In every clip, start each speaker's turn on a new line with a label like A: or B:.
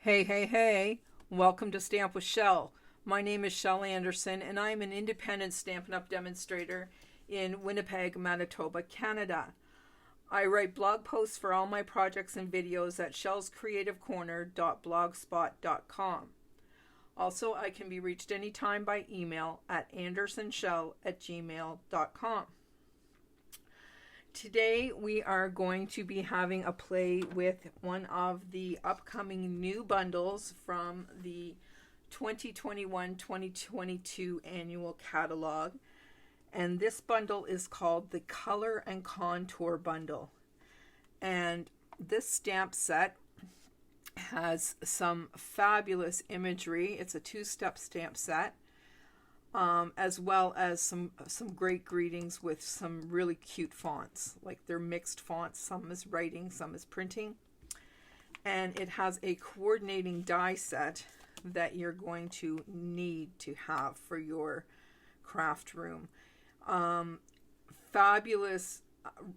A: Hey, welcome to Stamp with Shel. My name is Shel Anderson, and I'm an independent Stampin' Up! Demonstrator in Winnipeg, Manitoba, Canada. I write blog posts for all my projects and videos at shelscreativecorner.blogspot.com. Also, I can be reached anytime by email at andersonshel@gmail.com. Today we are going to be having a play with one of the upcoming new bundles from the 2021-2022 annual catalog. And this bundle is called the Color and Contour Bundle. And this stamp set has some fabulous imagery. It's a two-step stamp set. As well as some great greetings with some really cute fonts. Like they're mixed fonts. Some is writing, some is printing. And it has a coordinating die set that you're going to need to have for your craft room. Fabulous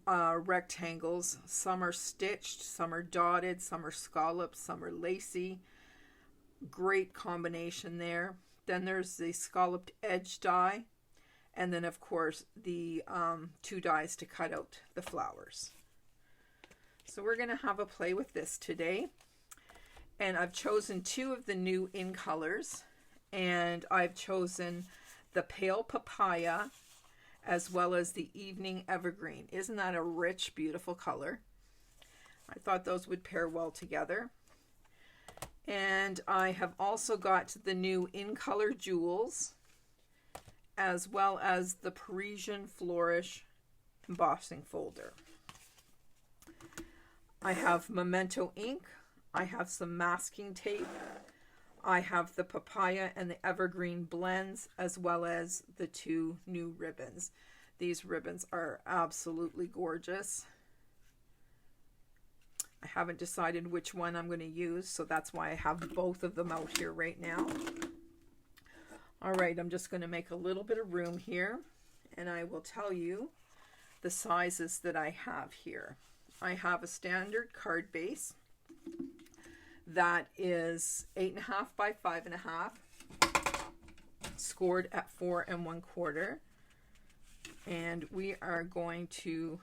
A: rectangles. Some are stitched, some are dotted, some are scalloped, some are lacy. Great combination there. Then there's the scalloped edge die, and then of course the two dies to cut out the flowers. So we're going to have a play with this today, and I've chosen two of the new in colors, and I've chosen the Pale Papaya as well as the Evening Evergreen. Isn't that a rich, beautiful color? I thought those would pair well together. And I have also got the new In Color Jewels, as well as the Parisian Flourish embossing folder. I have Memento ink. I have some masking tape. I have the Papaya and the Evergreen blends, as well as the two new ribbons. These ribbons are absolutely gorgeous. I haven't decided which one I'm going to use, so that's why I have both of them out here right now. All right, I'm just going to make a little bit of room here, and I will tell you the sizes that I have here. I have a standard card base that is 8.5 by 5.5, scored at 4 1/4, and we are going to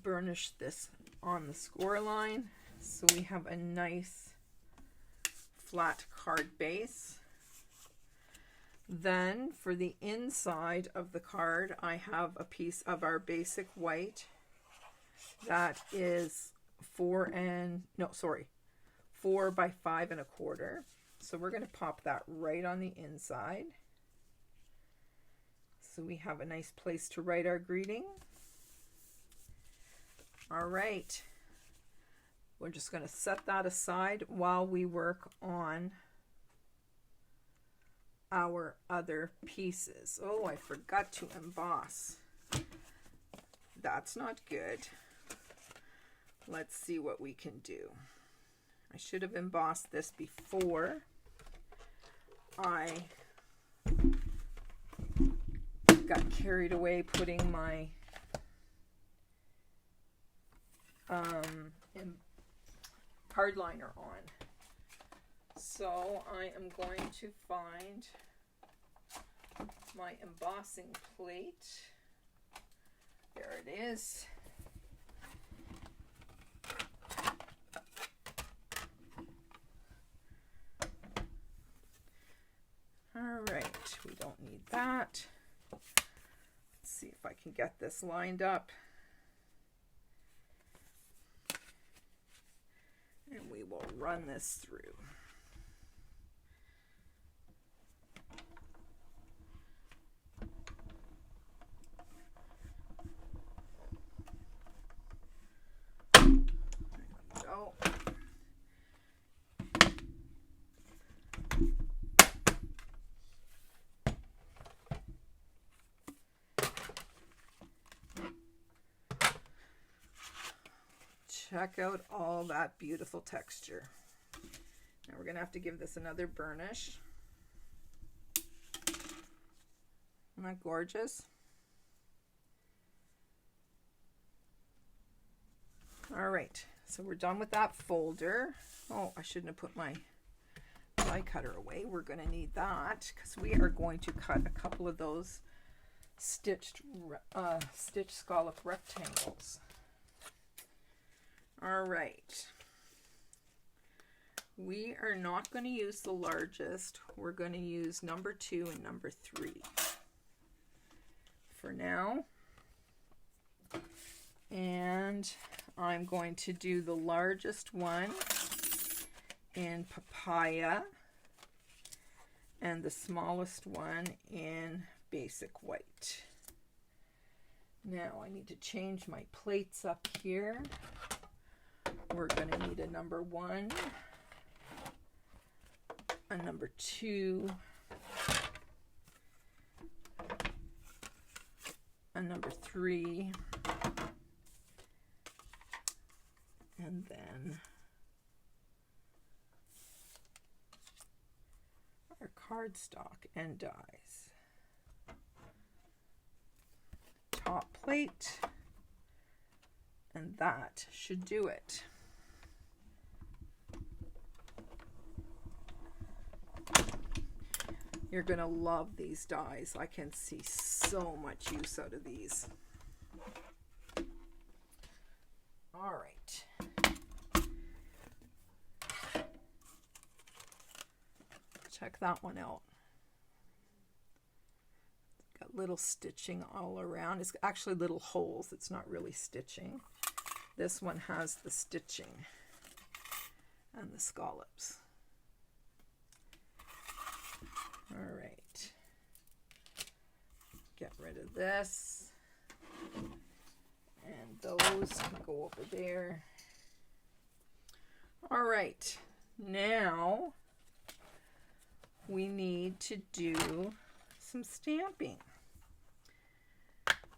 A: burnish this on the score line, so we have a nice flat card base. Then for the inside of the card, I have a piece of our basic white that is 4 by 5 1/4. So we're going to pop that right on the inside, so we have a nice place to write our greeting. All right, we're just going to set that aside while we work on our other pieces. Oh, I forgot to emboss. That's not good. Let's see what we can do. I should have embossed this before I got carried away putting my card liner on. So I am going to find my embossing plate. There it is. All right, we don't need that. Let's see if I can get this lined up. And we will run this through. There we go. Check out all that beautiful texture. Now we're going to have to give this another burnish. Isn't that gorgeous? All right, So we're done with that folder. Oh, I shouldn't have put my die cutter away. We're going to need that because we are going to cut a couple of those stitched scallop rectangles. All right. We are not going to use the largest. We're going to use number 2 and number 3 for now. And I'm going to do the largest one in papaya and the smallest one in basic white. Now I need to change my plates up here. We're going to need a number 1, a number 2, a number 3, and then our cardstock and dies. Top plate, and that should do it. You're going to love these dies. I can see so much use out of these. All right. Check that one out. Got little stitching all around. It's actually little holes. It's not really stitching. This one has the stitching and the scallops. All right. Get rid of this. And those can go over there. All right. Now we need to do some stamping.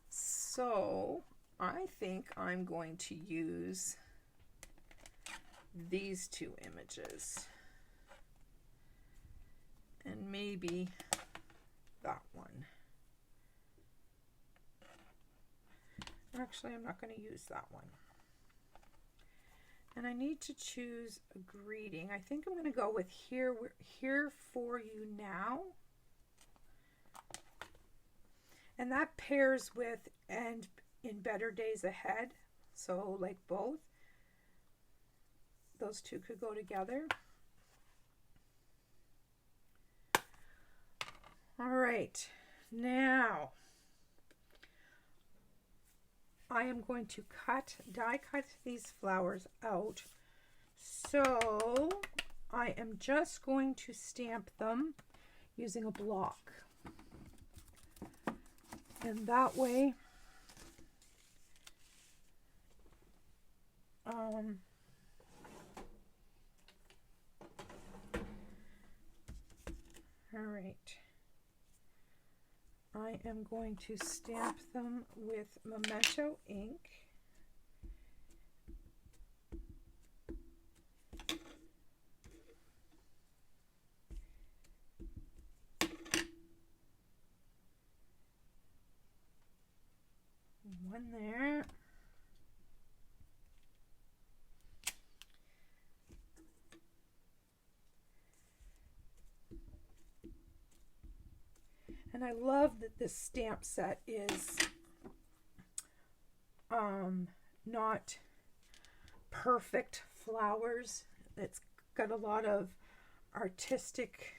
A: So I think I'm going to use these 2 images. And maybe that one. Actually, I'm not going to use that one. And I need to choose a greeting. I think I'm going to go with here for you now. And that pairs with and in better days ahead. So like both. Those 2 could go together. All right, now I am going to die cut these flowers out. So I am just going to stamp them using a block. And that way, all right. I am going to stamp them with Memento ink. One there. And I love that this stamp set is not perfect flowers. It's got a lot of artistic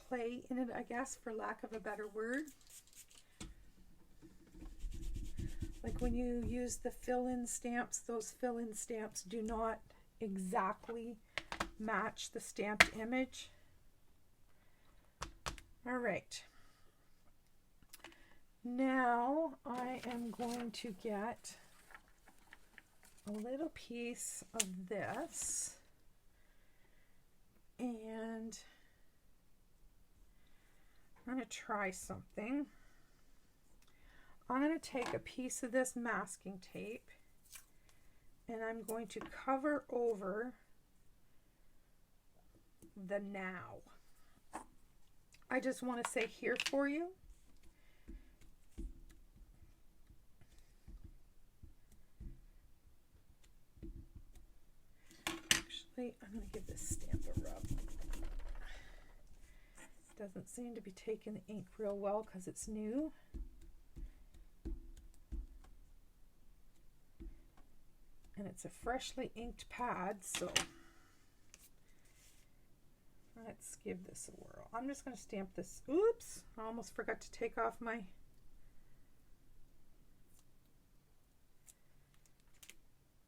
A: play in it, I guess, for lack of a better word. Like when you use the fill-in stamps, those fill-in stamps do not exactly match the stamped image. All right. Now I am going to get a little piece of this and I'm going to try something. I'm going to take a piece of this masking tape and I'm going to cover over the now. I just want to say here for you. Actually, I'm going to give this stamp a rub. Doesn't seem to be taking the ink real well because it's new. And it's a freshly inked pad, so let's give this a whirl. I'm just going to stamp this. Oops, I almost forgot to take off my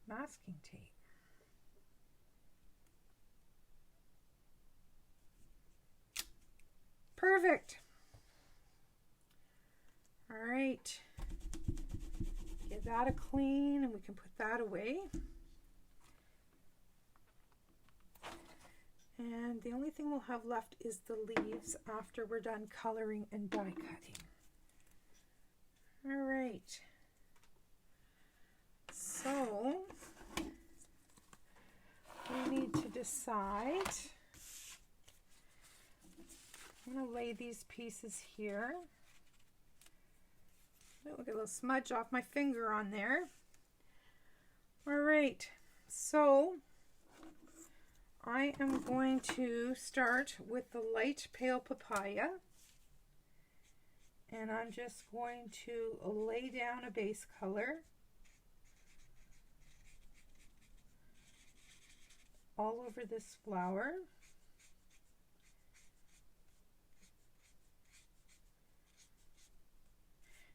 A: masking tape. Perfect. All right. Give that a clean and we can put that away. And the only thing we'll have left is the leaves after we're done coloring and die cutting. All right. So we need to decide. I'm going to lay these pieces here. Look at a little smudge off my finger on there. All right, so I am going to start with the light pale papaya. And I'm just going to lay down a base color all over this flower.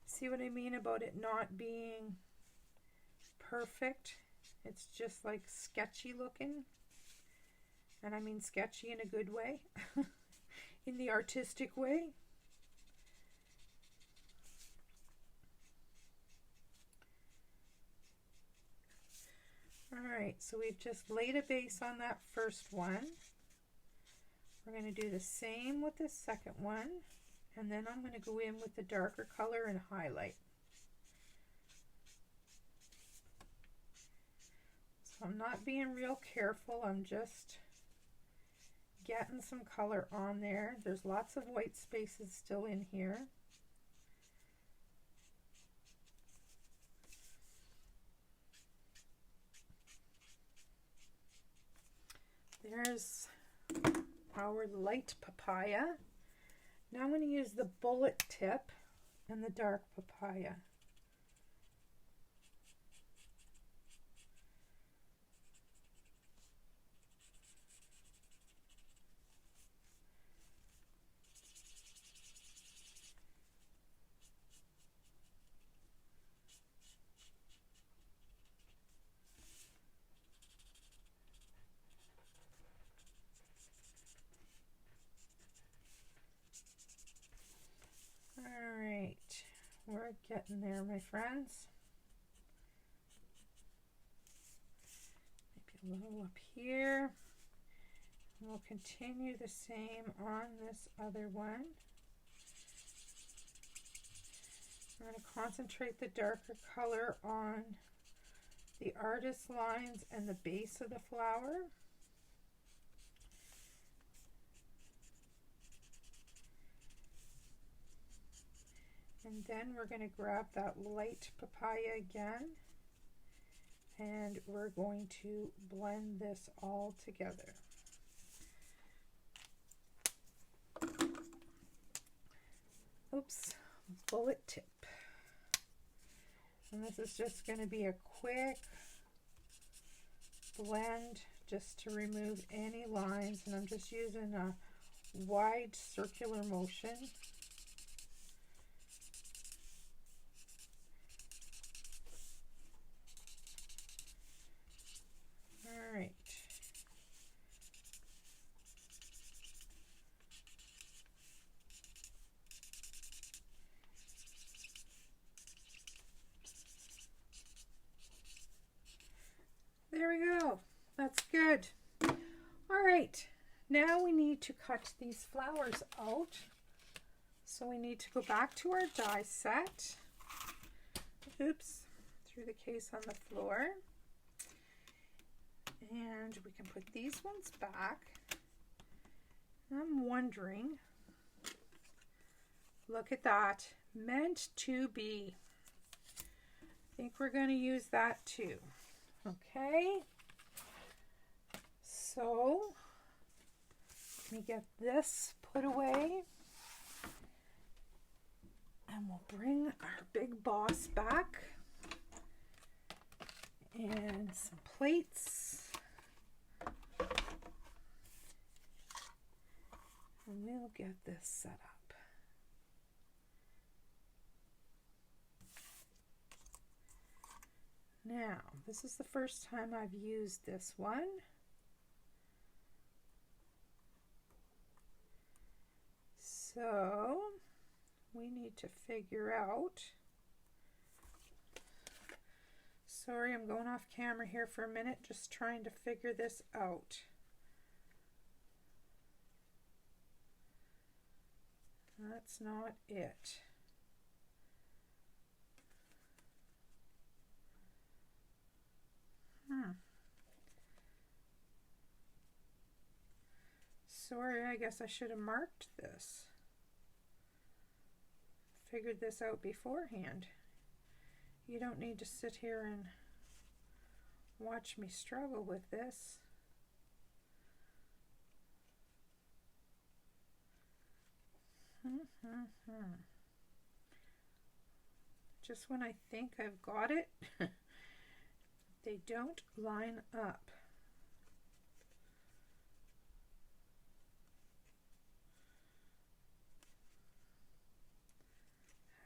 A: See what I mean about it not being perfect? It's just like sketchy looking. And I mean sketchy in a good way, in the artistic way. All right, so we've just laid a base on that first one. We're going to do the same with the second one. And then I'm going to go in with the darker color and highlight. So I'm not being real careful. I'm just getting some color on there. There's lots of white spaces still in here. There's our light papaya. Now I'm going to use the bullet tip and the dark papaya. We're getting there, my friends. Maybe a little up here. We'll continue the same on this other one. I'm going to concentrate the darker color on the artist lines and the base of the flower. And then we're going to grab that light papaya again, and we're going to blend this all together. Oops, bullet tip. And this is just going to be a quick blend just to remove any lines, and I'm just using a wide circular motion. All right. There we go. That's good. All right. Now we need to cut these flowers out. So we need to go back to our die set. Oops. Threw the case on the floor. And we can put these ones back. I'm wondering, look at that, meant to be. I think we're going to use that too. Okay, So let me get this put away. And we'll bring our big boss back. And some plates. And we'll get this set up. Now, this is the first time I've used this one. So, we need to figure out. Sorry, I'm going off camera here for a minute, just trying to figure this out. That's not it. Sorry, I guess I should have marked this. Figured this out beforehand. You don't need to sit here and watch me struggle with this. Just when I think I've got it, they don't line up.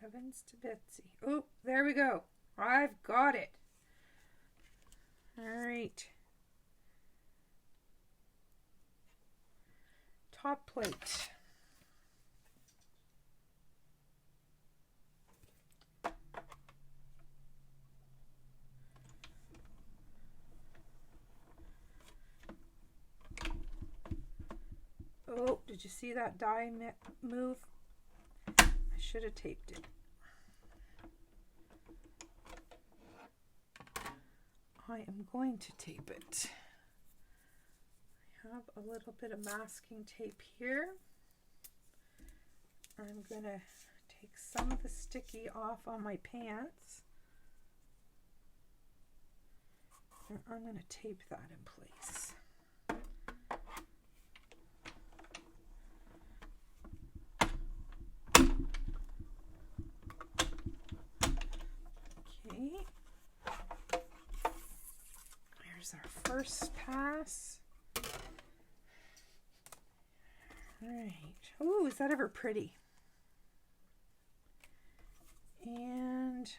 A: Heavens to Betsy. Oh, there we go. I've got it. All right. Top plate. Oh, did you see that die move? I should have taped it. I am going to tape it. I have a little bit of masking tape here. I'm going to take some of the sticky off on my pants. And I'm going to tape that in place. Okay. There's our first pass. All right. Ooh, is that ever pretty? And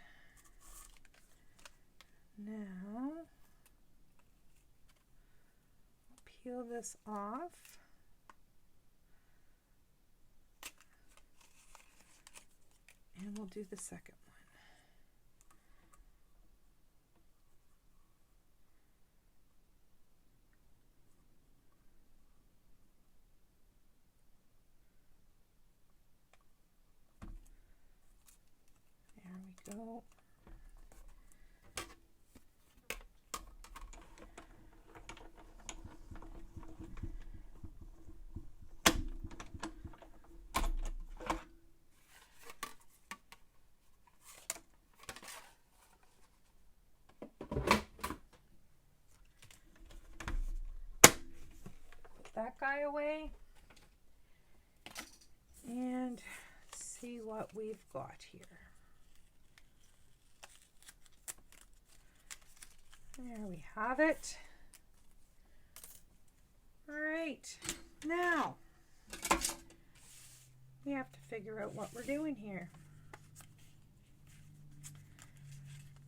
A: now peel this off. And we'll do the second one. Go. Put that guy away and see what we've got here. There we have it. All right, now we have to figure out what we're doing here.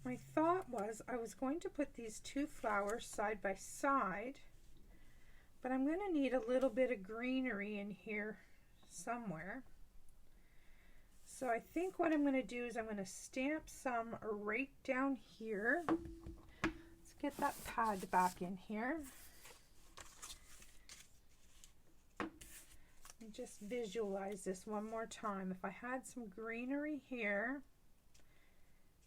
A: My thought was I was going to put these two flowers side by side, but I'm going to need a little bit of greenery in here somewhere. So I think what I'm going to do is I'm going to stamp some right down here. Get that pad back in here. And just visualize this one more time. If I had some greenery here,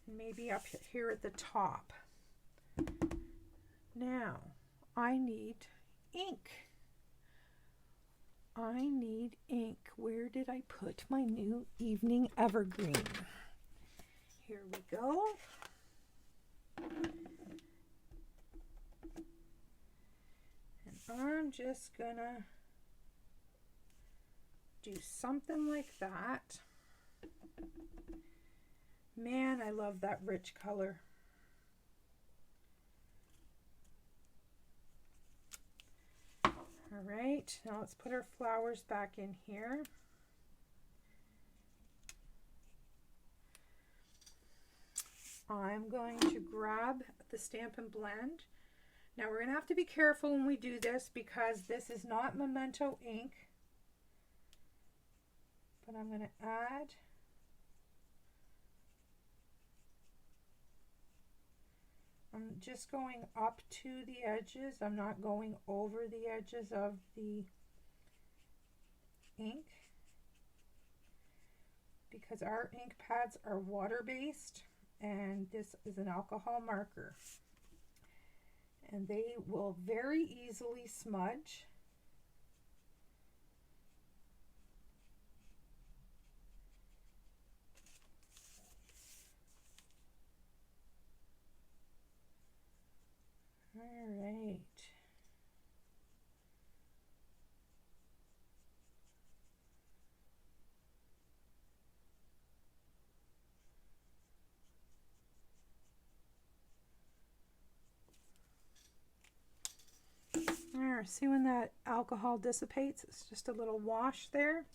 A: and maybe up here at the top. Now, I need ink. I need ink. Where did I put my new evening evergreen? Here we go. I'm just gonna do something like that. Man, I love that rich color. All right, now let's put our flowers back in here. I'm going to grab the Stampin' Blend. Now we're going to have to be careful when we do this because this is not Memento ink. But I'm going to add I'm just going up to the edges. I'm not going over the edges of the ink because our ink pads are water-based and this is an alcohol marker. And they will very easily smudge. All right. There, see when that alcohol dissipates? It's just a little wash there.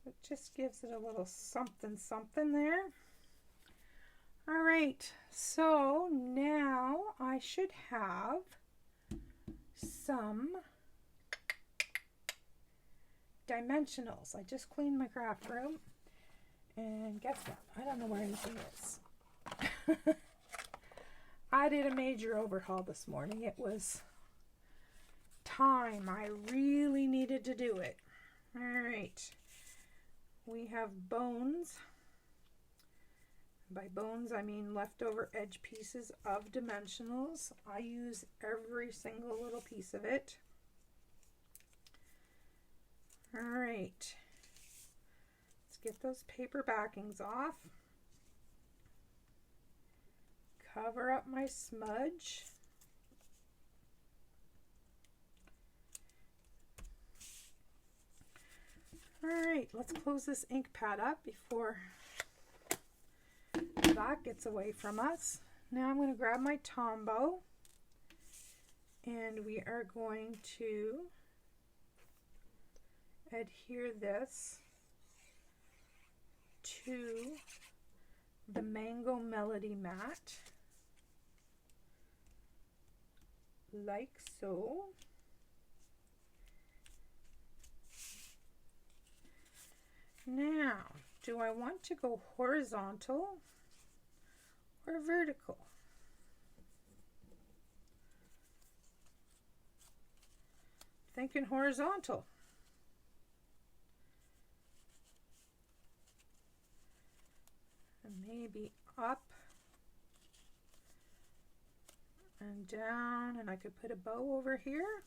A: So it just gives it a little something something there. All right, so now I should have some dimensionals. I just cleaned my craft room and guess what? I don't know where anything is. I did a major overhaul this morning. It was time. I really needed to do it. All right, we have bones. By bones, I mean leftover edge pieces of dimensionals. I use every single little piece of it. All right, let's get those paper backings off. Cover up my smudge. All right, let's close this ink pad up before that gets away from us. Now I'm going to grab my Tombow and we are going to adhere this to the Mango Melody mat, like so. Now, do I want to go horizontal or vertical? Thinking horizontal. And maybe up and down, and I could put a bow over here.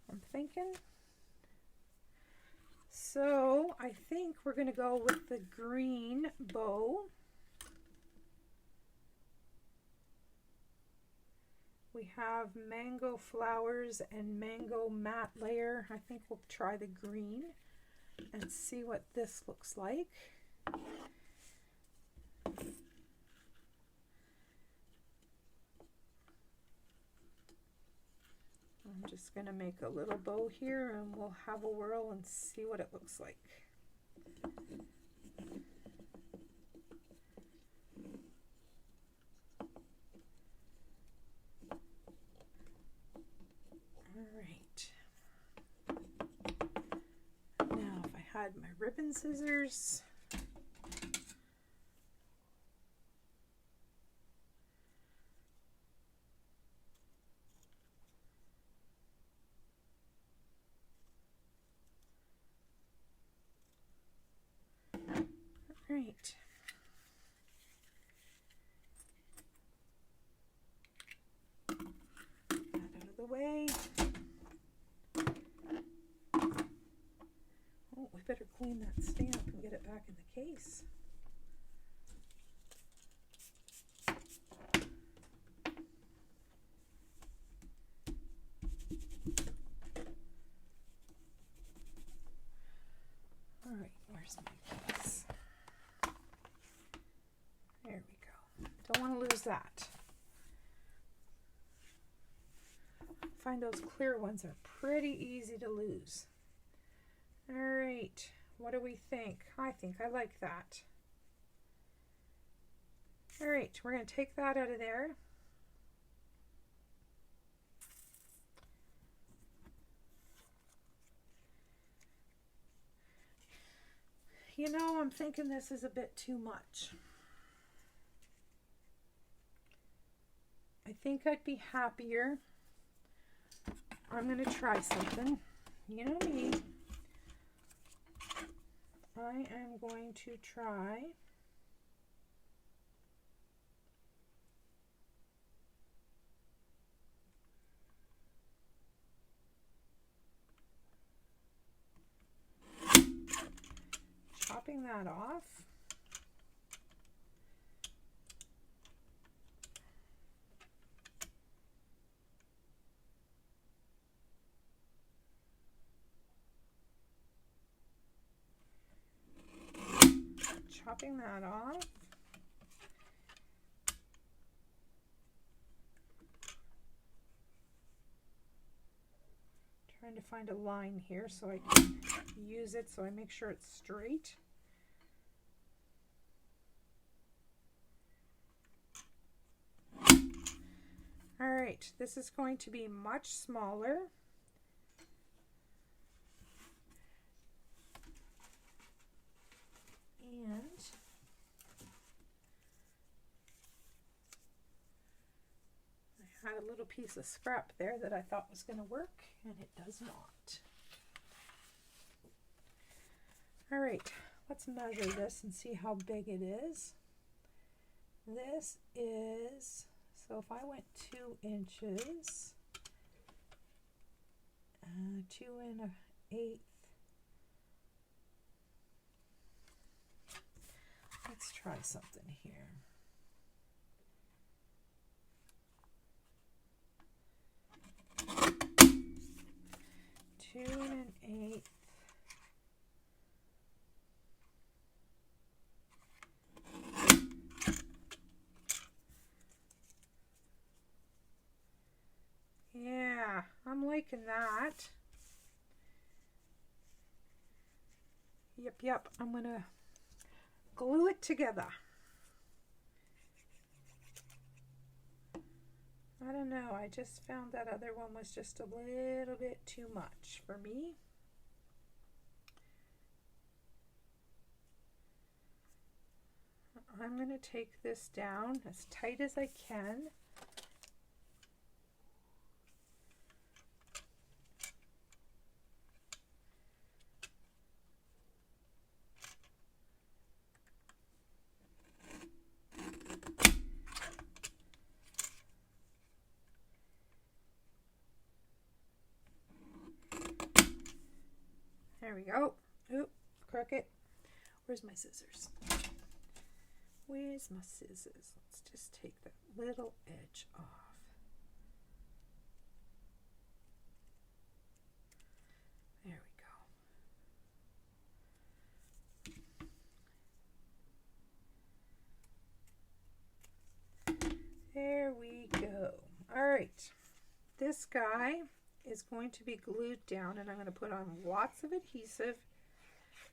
A: I'm thinking. So I think we're going to go with the green bow. We have mango flowers and mango matte layer. I think we'll try the green and see what this looks like. I'm just going to make a little bow here and we'll have a whirl and see what it looks like. Now if I had my ribbon scissors, right. That out of the way. Oh, we better clean that stamp and get it back in the case. Where's my piece? There we go. Don't want to lose that. I find those clear ones are pretty easy to lose. All right, what do we think? I think I like that. All right, we're going to take that out of there. You know, I'm thinking this is a bit too much. I think I'd be happier. I'm going to try something. You know me. I am going to try chopping that off. Chopping that off. Trying to find a line here so I can use it so I make sure it's straight. All right, this is going to be much smaller. And I had a little piece of scrap there that I thought was going to work, and it does not. All right, let's measure this and see how big it is. This is, so if I went 2 inches, 2 1/8. Let's try something here. 2 1/8. Yeah, I'm liking that. Yep, I'm gonna glue it together. I don't know, I just found that other one was just a little bit too much for me. I'm going to take this down as tight as I can. There we go. Oop, crooked. Where's my scissors? Where's my scissors? Let's just take that little edge off. There we go. There we go. All right. This guy is going to be glued down, and I'm going to put on lots of adhesive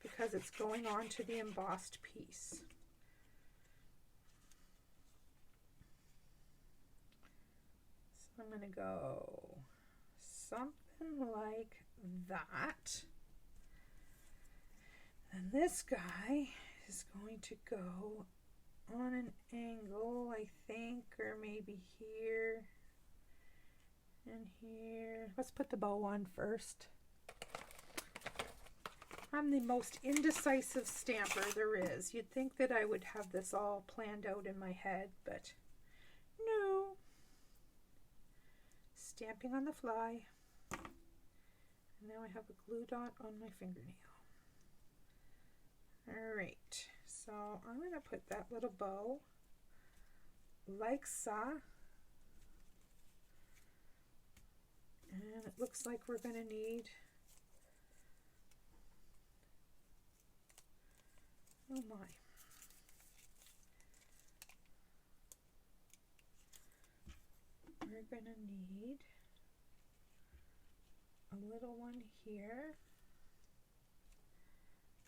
A: because it's going on to the embossed piece. So I'm going to go something like that. And this guy is going to go on an angle, I think, or maybe here and here. Let's put the bow on first. I'm the most indecisive stamper there is. You'd think that I would have this all planned out in my head, but no. Stamping on the fly. And now I have a glue dot on my fingernail. All right, so I'm going to put that little bow like so. And it looks like we're going to need Oh my. We're going to need a little one here.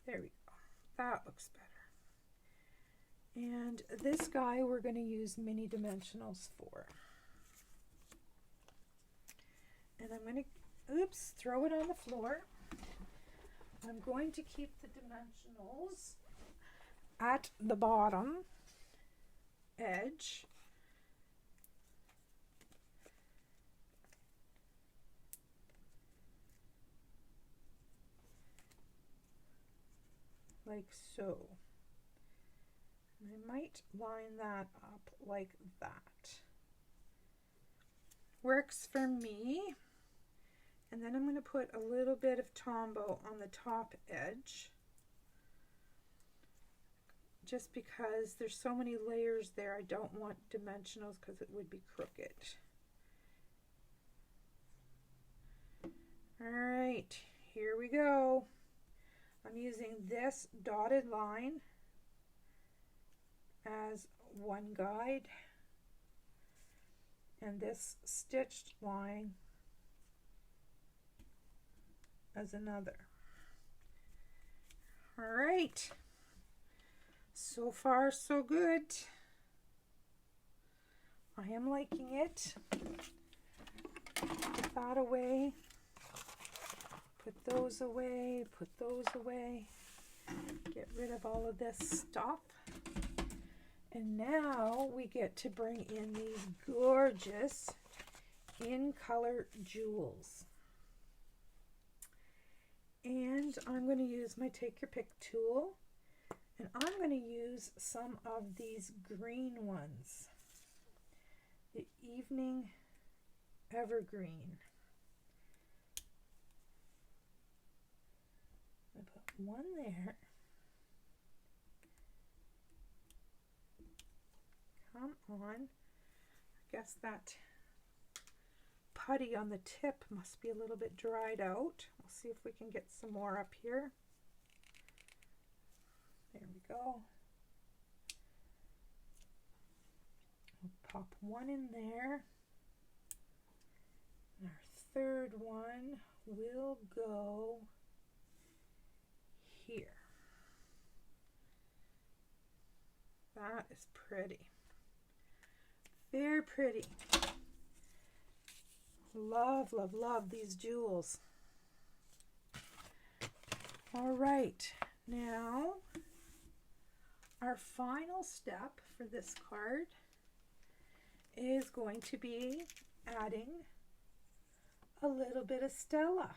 A: There we go. That looks better. And this guy we're going to use mini dimensionals for. And I'm going to, oops, throw it on the floor. I'm going to keep the dimensionals at the bottom edge. Like so. And I might line that up like that. Works for me. And then I'm going to put a little bit of Tombow on the top edge. Just because there's so many layers there, I don't want dimensionals because it would be crooked. All right, here we go. I'm using this dotted line as one guide and this stitched line as another. All right, so far so good. I am liking it. Put that away, put those away, put those away, get rid of all of this stuff. And now we get to bring in these gorgeous in color jewels. And I'm going to use my Take Your Pick tool, and I'm going to use some of these green ones, the Evening Evergreen. I put one there. Come on. I guess that putty on the tip must be a little bit dried out. We'll see if we can get some more up here. There we go. We'll pop one in there. And our third one will go here. That is pretty. Very pretty. Love, love, love these jewels. All right, now our final step for this card is going to be adding a little bit of Stella,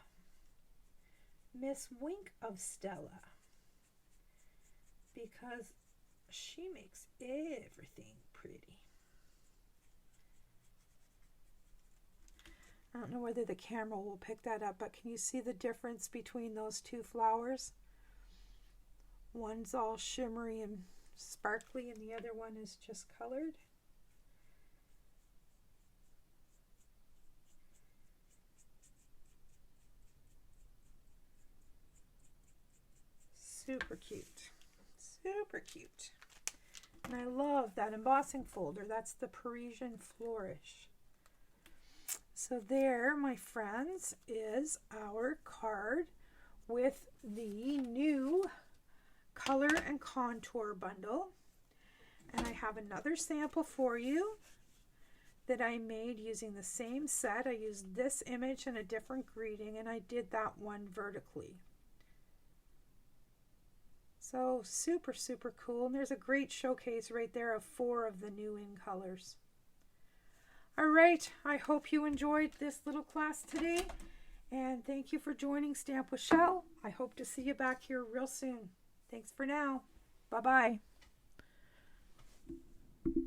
A: Miss Wink of Stella, because she makes everything pretty. I don't know whether the camera will pick that up, but can you see the difference between those two flowers? One's all shimmery and sparkly and the other one is just colored. Super cute. Super cute. And I love that embossing folder. That's the Parisian Flourish. So there, my friends, is our card with the new color and contour bundle. And I have another sample for you that I made using the same set. I used this image and a different greeting, and I did that one vertically. So super, super cool. And there's a great showcase right there of 4 of the new in colors. All right, I hope you enjoyed this little class today, and thank you for joining Stamp with Shel. I hope to see you back here real soon. Thanks for now. Bye-bye.